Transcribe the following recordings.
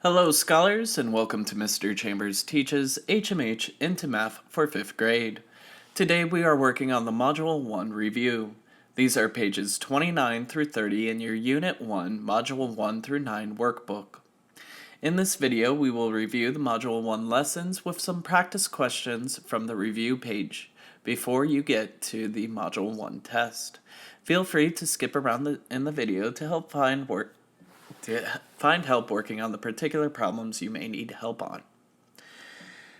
Hello, scholars, and welcome to Mr. Chambers Teaches HMH into Math for 5th grade. Today we are working on the Module 1 review. These are pages 29 through 30 in your Unit 1, Module 1 through 9 workbook. In this video, we will review the Module 1 lessons with some practice questions from the review page before you get to the Module 1 test. Feel free to skip around in the video to help find help working on the particular problems you may need help on.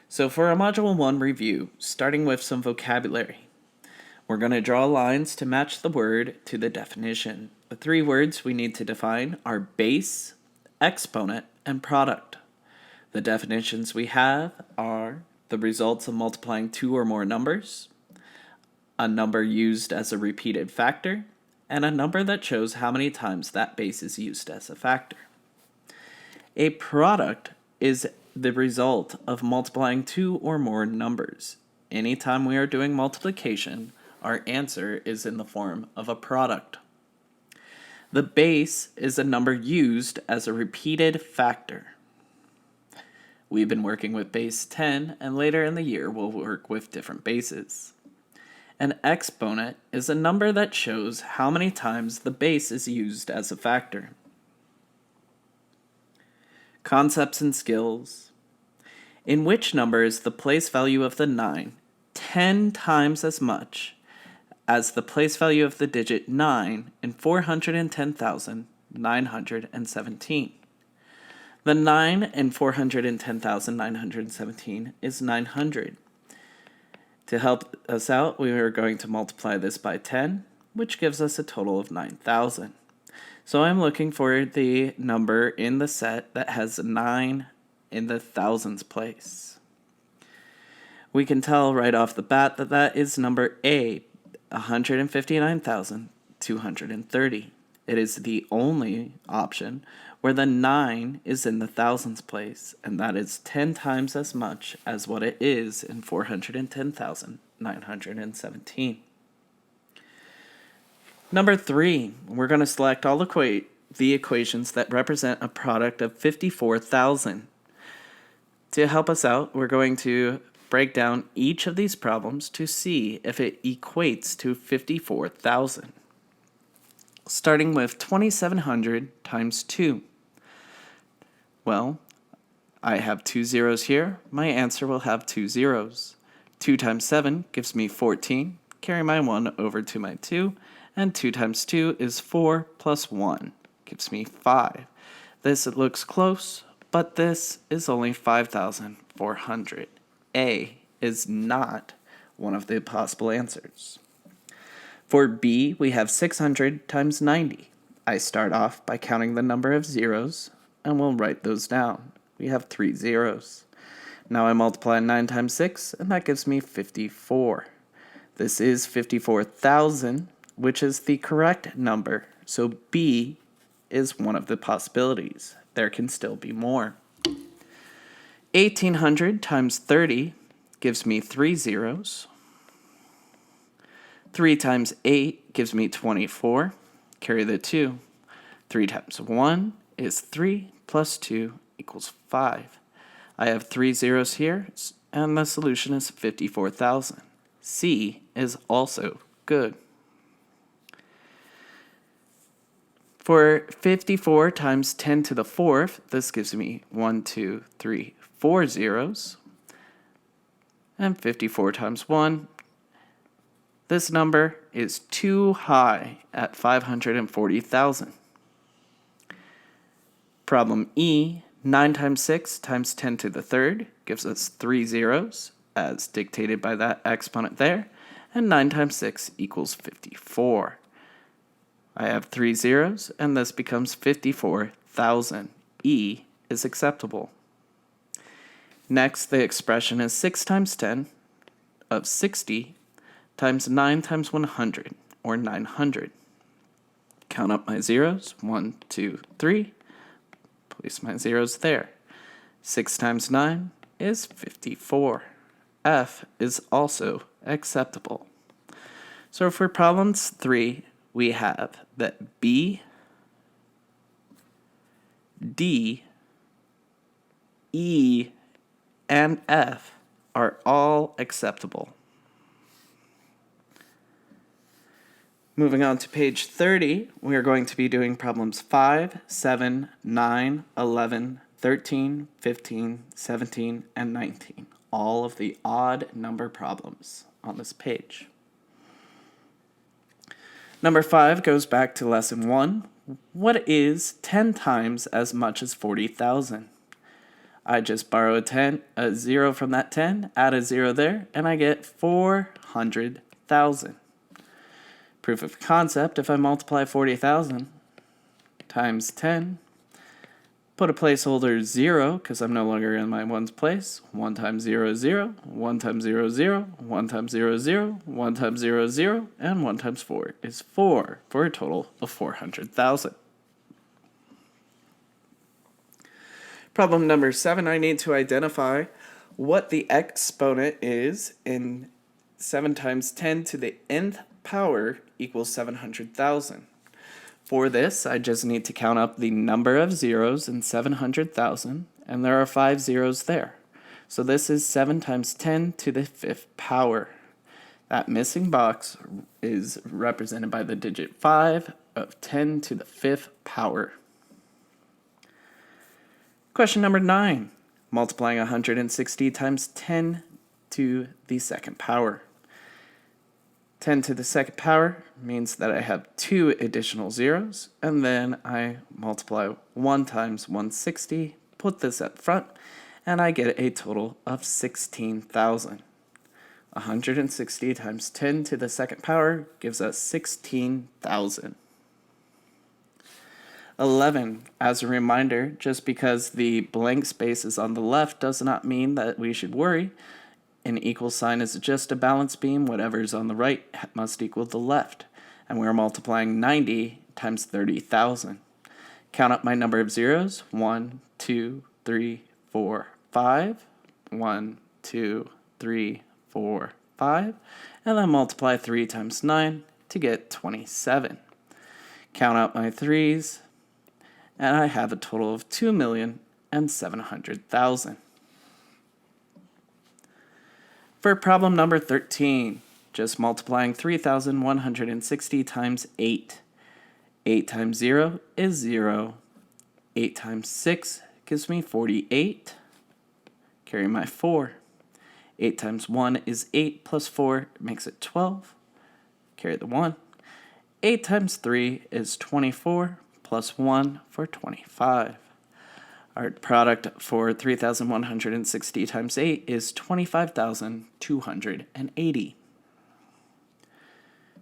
So for a Module 1 review, starting with some vocabulary, we're going to draw lines to match the word to the definition. The three words we need to define are base, exponent, and product. The definitions we have are the results of multiplying two or more numbers, a number used as a repeated factor, and a number that shows how many times that base is used as a factor. A product is the result of multiplying two or more numbers. Anytime we are doing multiplication, our answer is in the form of a product. The base is a number used as a repeated factor. We've been working with base 10, and later in the year we'll work with different bases. An exponent is a number that shows how many times the base is used as a factor. Concepts and skills. In which number is the place value of the 9 10 times as much as the place value of the digit 9 in 410,917? The 9 in 410,917 is 900. To help us out, we are going to multiply this by 10, which gives us a total of 9,000. So I'm looking for the number in the set that has 9 in the thousands place. We can tell right off the bat that that is number A, 159,230. It is the only option where the 9 is in the thousands place, and that is 10 times as much as what it is in 410,917. Number 3, we're going to select all the equations that represent a product of 54,000. To help us out, we're going to break down each of these problems to see if it equates to 54,000. Starting with 2,700 times 2. Well, I have two zeros here. My answer will have two zeros. 2 times 7 gives me 14. Carry my 1 over to my 2. And 2 times 2 is 4 plus 1 gives me 5. This looks close, but this is only 5,400. A is not one of the possible answers. For B, we have 600 times 90. I start off by counting the number of zeros, and we'll write those down. We have 3 zeros. Now I multiply 9 times 6, and that gives me 54. This is 54,000, which is the correct number, so B is one of the possibilities. There can still be more. 1,800 times 30 gives me 3 zeros. 3 times 8 gives me 24. Carry the 2. 3 times 1 is 3 plus 2 equals 5. I have 3 zeros here, and the solution is 54,000. C is also good. For 54 times 10 to the 4th, this gives me 1, 2, 3, 4 zeros. And 54 times 1, this number is too high at 540,000. Problem E, 9 times 6 times 10 to the 3rd gives us 3 zeros, as dictated by that exponent there, and 9 times 6 equals 54. I have 3 zeros, and this becomes 54,000. E is acceptable. Next, the expression is 6 times 10 of 60 times 9 times 100, or 900. Count up my zeros, 1, 2, 3. Place my zeros there. 6 times 9 is 54. F is also acceptable. So for problems 3, we have that B, D, E, and F are all acceptable. Moving on to page 30, we are going to be doing problems 5, 7, 9, 11, 13, 15, 17, and 19. All of the odd number problems on this page. Number 5 goes back to lesson 1. What is 10 times as much as 40,000? I just borrow a 0 from that 10, add a 0 there, and I get 400,000. Proof of concept, if I multiply 40,000 times 10, put a placeholder 0, because I'm no longer in my ones place. 1 times 0 is 0, 1 times 0 is 0, 1 times 0 is 0, 1 times 0 is 0, and 1 times 4 is 4, for a total of 400,000. Problem number 7, I need to identify what the exponent is in 7 times 10 to the nth power equals 700,000. For this, I just need to count up the number of zeros in 700,000, and there are 5 zeros there. So this is 7 times 10 to the 5th power. That missing box is represented by the digit 5 of 10 to the 5th power. Question number 9, multiplying 160 times 10 to the 2nd power. 10 to the 2nd power means that I have 2 additional zeros, and then I multiply 1 times 160, put this at front, and I get a total of 16,000. 160 times 10 to the 2nd power gives us 16,000. 11. As a reminder, just because the blank space is on the left does not mean that we should worry. An equal sign is just a balance beam. Whatever is on the right must equal the left. And we're multiplying 90 times 30,000. Count up my number of zeros. 1, 2, 3, 4, 5. 1, 2, 3, 4, 5. And then multiply 3 times 9 to get 27. Count out my 3's. And I have a total of 2,700,000. For problem number 13, just multiplying 3,160 times 8. 8 times 0 is 0. 8 times 6 gives me 48. Carry my 4. 8 times 1 is 8 plus 4 makes it 12. Carry the 1. 8 times 3 is 24. Plus 1 for 25. Our product for 3,160 times 8 is 25,280.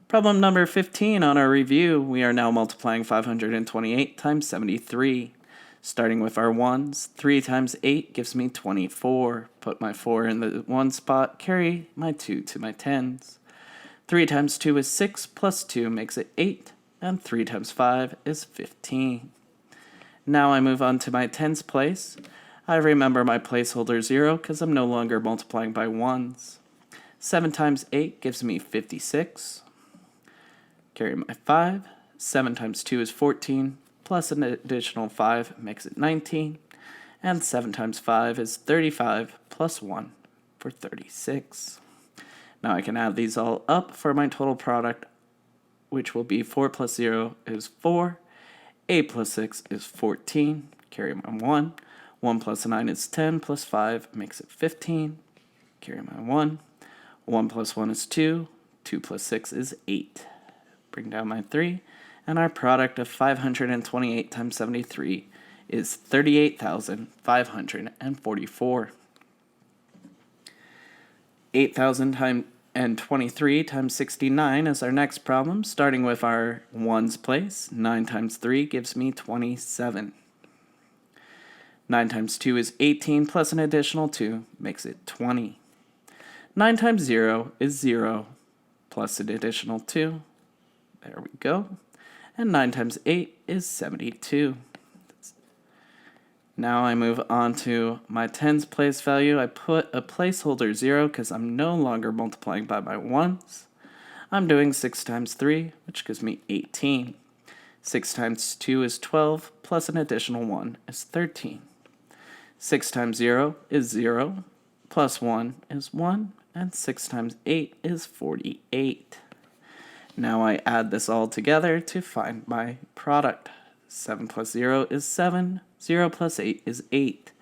Problem number 15 on our review, we are now multiplying 528 times 73. Starting with our 1s, 3 times 8 gives me 24. Put my 4 in the 1 spot, carry my 2 to my 10s. 3 times 2 is 6, plus 2 makes it 8. And 3 times 5 is 15. Now I move on to my tens place. I remember my placeholder 0 because I'm no longer multiplying by 1s. 7 times 8 gives me 56. Carry my 5. 7 times 2 is 14, plus an additional 5 makes it 19. And 7 times 5 is 35, plus 1 for 36. Now I can add these all up for my total product, which will be 4 plus 0 is 4. 8 plus 6 is 14. Carry my 1. 1 plus 9 is 10, plus 5 makes it 15. Carry my 1. 1 plus 1 is 2. 2 plus 6 is 8. Bring down my 3. And our product of 528 times 73 is 38,544. 8,023 times 69 is our next problem, starting with our 1's place. 9 times 3 gives me 27. 9 times 2 is 18, plus an additional 2 makes it 20. 9 times 0 is 0, plus an additional 2. There we go. And 9 times 8 is 72. Now I move on to my tens place value. I put a placeholder 0 because I'm no longer multiplying by my 1s. I'm doing 6 times 3, which gives me 18. 6 times 2 is 12, plus an additional 1 is 13. 6 times 0 is 0, plus 1 is 1, and 6 times 8 is 48. Now I add this all together to find my product. 7 plus 0 is 7, 0 plus 8 is 8,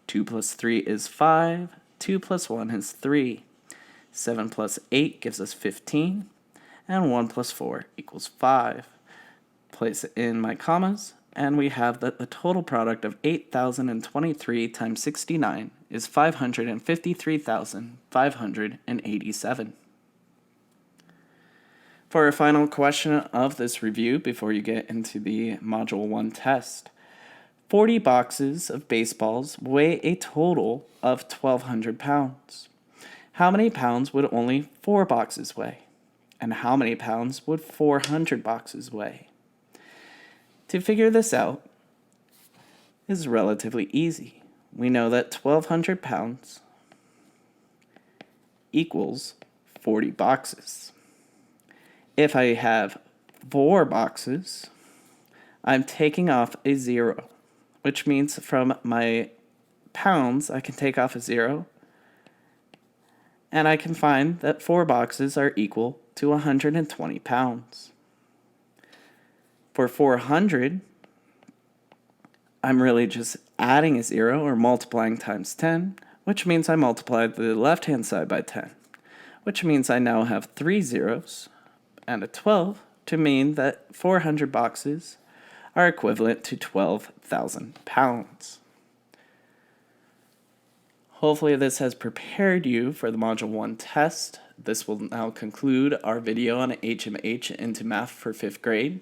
2 plus 3 is 5, 2 plus 1 is 3. 7 plus 8 gives us 15, and 1 plus 4 equals 5. Place it in my commas, and we have that the total product of 8,023 times 69 is 553,587. For our final question of this review before you get into the Module 1 test, 40 boxes of baseballs weigh a total of 1,200 pounds. How many pounds would only 4 boxes weigh? And how many pounds would 400 boxes weigh? To figure this out is relatively easy. We know that 1,200 pounds equals 40 boxes. If I have 4 boxes, I'm taking off a 0, which means from my pounds I can take off a 0, and I can find that 4 boxes are equal to 120 pounds. For 400, I'm really just adding a 0 or multiplying times 10, which means I multiplied the left-hand side by 10, which means I now have 3 zeros and a 12 to mean that 400 boxes are equivalent to 12,000 pounds. Hopefully this has prepared you for the Module 1 test. This will now conclude our video on HMH into Math for 5th grade.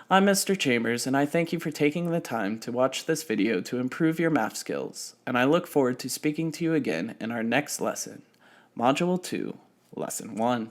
I'm Mr. Chambers, and I thank you for taking the time to watch this video to improve your math skills, and I look forward to speaking to you again in our next lesson, Module 2, Lesson 1.